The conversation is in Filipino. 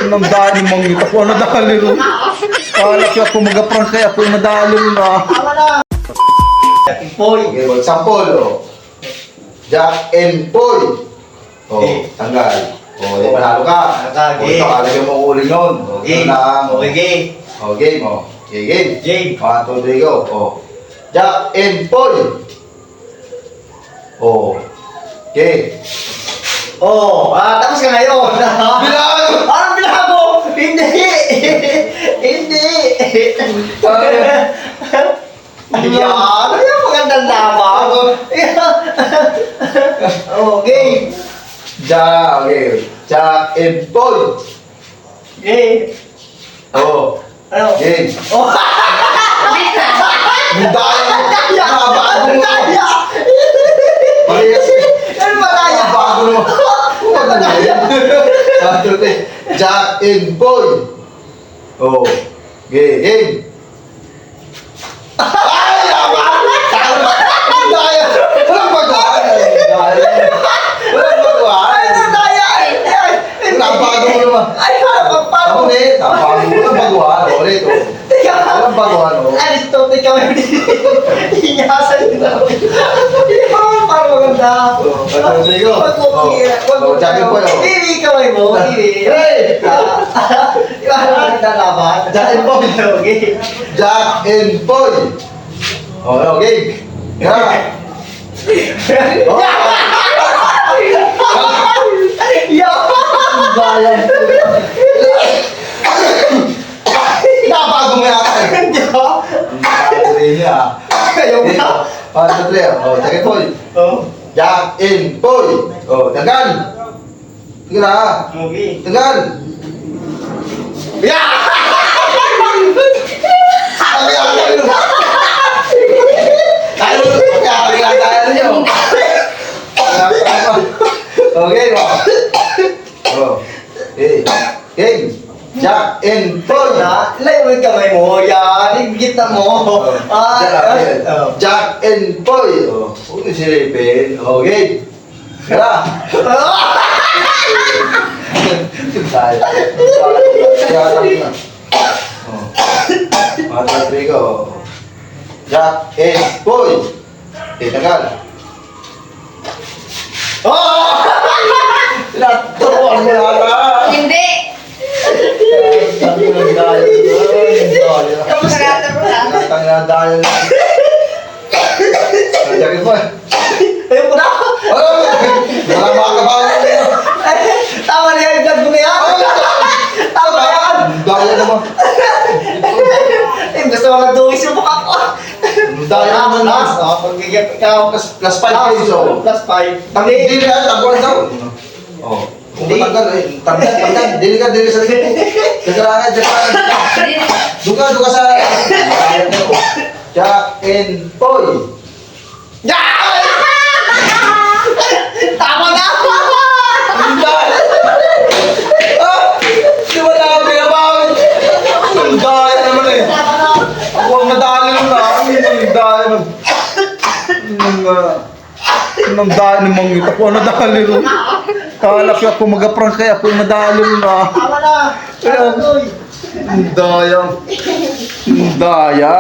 Nang dali mong ako na dali ro. Kala ko ako mag-prank kaya ako madali na. Tama na. Poy. Okay, well, sample, oh. Jack and Poy. Oh, tanggal. Oh, di panalo ka. Tanggal, Oh, game. ito, kalagyan mo uli nun. Oh, Game. ito lang. Okay, game. Oh, game, oh. Okay, game. Game. 1, 2, 3, go. Oh. Jack and Poy. Oh. Okay. Oh, tapos ka ngayon. Bilang! Anong bilago? Hindi. Hindi. Ayan. Ano yung magandang lamang? Oh, game. Jack, okay. Jack and Poy. Game. Oh. Ano? Game. Oh, Mundaya! daya. Ano daya? Parehas eh. Ano ba daya? Bago mo. Ano daya? Jack and Poy. Oh. Game. Game. Ay! Yaman! Mundaya! Walang baguhan. Walang baguhan. Ano daya? Nabago mo naman. Ay, paano? Ulit. Nabago mo ng baguhan. Ulit. Oh. Teka. Walang baguhan. Oh. Aristotle kami. Inyasan nila. Parang maganda. Oh, ano, sige, go. Oh, Jack and Poy, oh. Hindi kamay mo. Hindi. Hey! Iba na maganda laban. Jack and Poy. Okay. Jack and Poy. Oh, okay. Yeah. Oh. Bayan. Nabago mo yata eh. Tuloy niya. Ayaw mo na. Para sa tuloy. Oh, Jack and Poy. Oh. Jack and Poy. Oh, tagal. Sige na. Okay. Tagal. Yeah! Sabi ako yun. Tayo. Tayo niyo. Okay, oh. Oh. Okay. Game. Jack and Poy. Layo mo yung kamay mo. Yan. Igita mo. Jack and Poy. Oh, huwag na silipin. Okay. Tara. Tayo. Mga ko. Jack and Poy. Okay, tagal. Oh! Naturuan mo na. Hindi. Sarata mo lang. Tangina dahil. Jack and Poy. Ayaw mo na. Wala mga kabayan. Tama na yan. Vlog mo na yan. Tama na yan. Dahil naman. Gusto mo mag-duwis yung mukha ko. Dahil naman. Pag-gigit ikaw. Plus 5 days. Oh. Plus 5. Hindi na, taguan daw. Oh. Kung matanggal eh. Tanggal. Dili ka sa likod. Dagalangan. Duga sa... Jack and Poy. Tama na! Dahil! Di ba na pinabawin? Dahil naman eh. Ako ang madali na. Dahil. Nang dahil namang ako na dali ro. Kala ko ako mag-prank kaya ako madali na. Tama na! Daya. Daya.